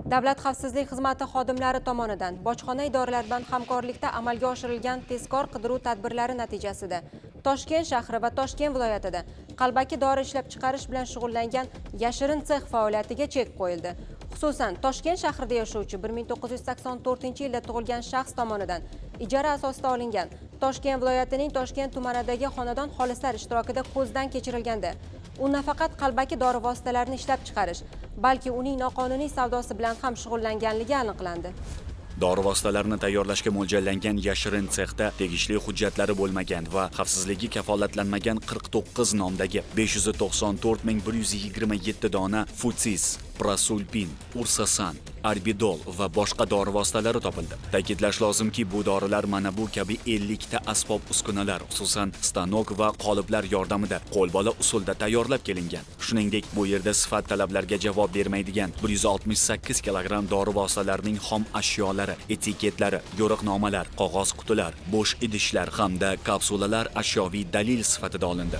Davlat xavfsizlik xizmati xodimlari tomonidan bojxona idoralari bilan hamkorlikda amalga oshirilgan tezkor qidiruv tadbirlari natijasida Toshkent shahri va Toshkent viloyatida qalbaki dori ishlab chiqarish bilan shug'ullangan yashirin sex faoliyatiga chek qo'yildi. Xususan, Toshkent shahrida yashovchi 1984-yilda tug'ilgan shaxs tomonidan ijara asosida olingan Toshkent viloyatining Toshkent tumanidagi xonadon xolislar ishtirokida ko'zdan kechirilganda u nafaqat qalbaki dori vositalarini ishlab chiqarish, balki uning noqonuniy savdosi bilan ham shug'ullanganligi aniqlandi. Dori vositalarini tayyorlashga mo'ljallangan yashirin sexda tegishli hujjatlari bo'lmagan va xavfsizligi kafolatlanmagan 49 nomdagi 594.127 dona Futsis, Prasulpin, Ursasan, Arbidol va boshqa dori vositalari topildi. Ta'kidlash lozimki, bu dorilar mana bu kabi 50 ta asbob uskunalar, xususan stanok va qoliplar yordamida qo'lbola usulda tayyorlab kelingan. Shuningdek, bu yerda sifat talablarga javob bermaydigan 168 kilogramm dori vositalarining xom ashyolari, etiketlari, yo'riqnomalar, qog'oz qutilar, bo'sh idishlar hamda kapsulalar ashyoviy dalil sifatida olindi.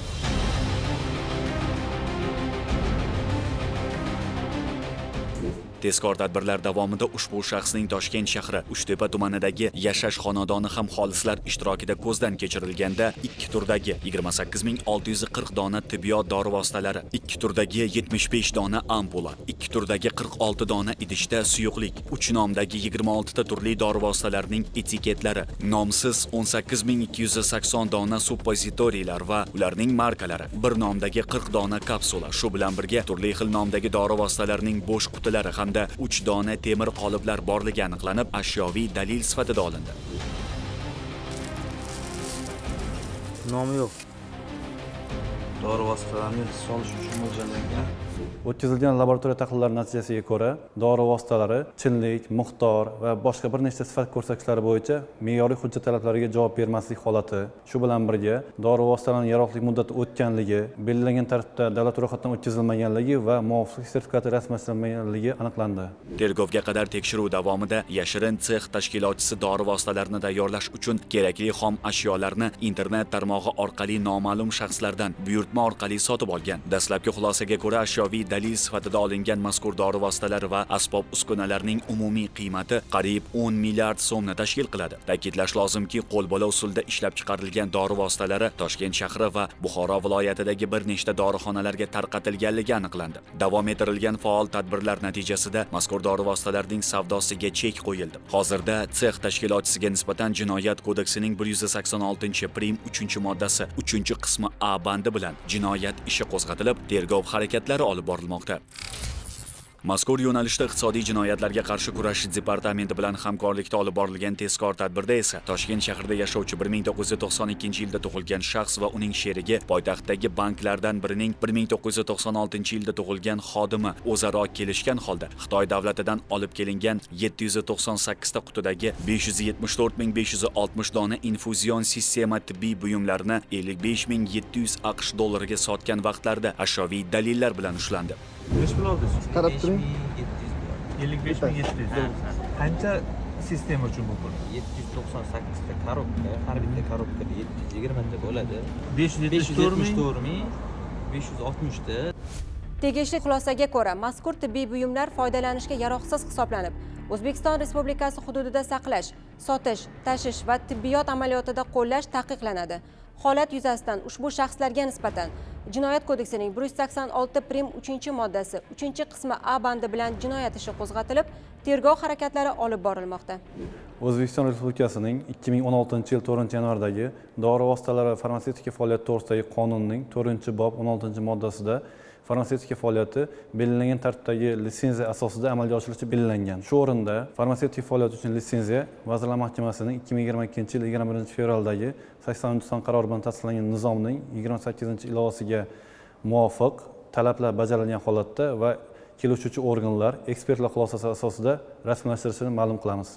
Tezkor tadbirlar davomida ushbu shaxsning Toshkent shahri Uchtepa tumanidagi yashash xonadoni ham xolislar ishtirokida ko'zdan kechirilganda 2 turdagi 28640 dona tibbiyot dori vositalari, 2 turdagi 75 dona ampula, 2 turdagi 46 dona idishda suyuqlik, 3 nomdagi 26 ta turli dori vositalarining etiketlari, nomsiz 18280 dona suppozitoriylar va ularning markalari, 1 nomdagi 40 dona kapsula, shu bilan birga turli xil nomdagi dori vositalarining bo'sh qutilari hamda 3 dona temir qoliplar borligi aniqlanib, ashyoviy dalil sifatida olindi. Nomi yo'q. Dori vositalarini solish uchun mo'ljallangan. O'tkazilgan laboratoriya tahlillari natijasiga ko'ra, dori vositalari chinlik, miqdor va boshqa bir nechta sifat ko'rsatkichlari bo'yicha me'yoriy hujjat talablariga javob bermaslik holati, shu bilan birga dori vositalarining yaroqlilik muddati o'tganligi, belgilangan tartibda davlat ro'yxatidan o'tkazilmaganligi va muvofiqlik sertifikati rasmiylashtirilmaganligi aniqlandi. Tergovga qadar tekshiruv davomida yashirin sex tashkilotchisi dori vositalarini tayyorlash uchun kerakli xom ashyolarni internet tarmog'i orqali noma'lum shaxslardan buyurtma orqali sotib olgan. Dastlabki xulosaga ko'ra, ashyoviy dalil sifatida olingan mazkur dori vositalari va asbob uskunalarning umumiy qiymati qariyb 10 milliard so'mni tashkil qiladi. Ta'kidlash lozimki, qo'lbola usulda ishlab chiqarilgan dori vositalari Toshkent shahri va Buxoro viloyatidagi bir nechta dorixonalarga tarqatilganligi aniqlandi. Davom ettirilgan faol tadbirlar natijasida mazkur dori vositalarining savdosiga chek qo'yildi. Hozirda sex tashkilotchisiga nisbatan Jinoyat kodeksining 186-prim 3-moddasi 3-qismi A bandi bilan jinoyat ishi qo'zg'atilib, tergov harakatlari olib borilmoqda. Mazkur yo'nalishda iqtisodiy jinoyatlarga qarshi kurash departamenti bilan hamkorlikda olib borilgan tezkor tadbirda esa Toshkent shahrida yashovchi 1992-yilda tug'ilgan shaxs va uning sherigi poytaxtdagi banklardan birining 1996-yilda tug'ilgan xodimi o'zaro kelishgan holda Xitoy davlatidan olib kelingan 798 ta qutidagi 574560 dona infuzion sistema tibbiy buyumlarini 55700 AQSh dollariga sotgan vaqtlarda ashyoviy dalillar bilan ushlandi. Nech pul oldingiz? Qarab turing. 55700. Qancha sistema uchun bu pul? 798 ta korobka, har bitta korobkada 720 ta bo'ladi. 560 ta. Tegishli xulosaga ko'ra, mazkur tibbiy buyumlar foydalanishga yaroqsiz hisoblanib, O'zbekiston Respublikasi hududida saqlash, sotish, tashish va tibbiyot amaliyotida qo'llash taqiqlanadi. Holat yuzasidan ushbu shaxslarga nisbatan Jinoyat kodeksining 186-prim 3-moddasi 3-qismi A bandi bilan jinoyat ishi qo'zg'atilib, tergov harakatlari olib borilmoqda. O'zbekiston Respublikasining 2016-yil 4-yanvardagi dori vositalari va farmatsevtika faoliyati to'g'risidagi qonunning 4-bob 16-moddasida farmatsevtika faoliyati belgilangan tartibdagi litsenziya asosida amalga oshirilishi belgilangan. Shu o'rinda farmatsevtika faoliyati uchun litsenziya Vazirlar Mahkamasining 2022-yil 21-fevraldagi 80-son qarori bilan tasdiqlangan nizomning 28-ilovasiga muvofiq talablar bajarilgan holatda va kelishuvchi organlar ekspertlar xulosasi asosida rasmiylashtirishini ma'lum qilamiz.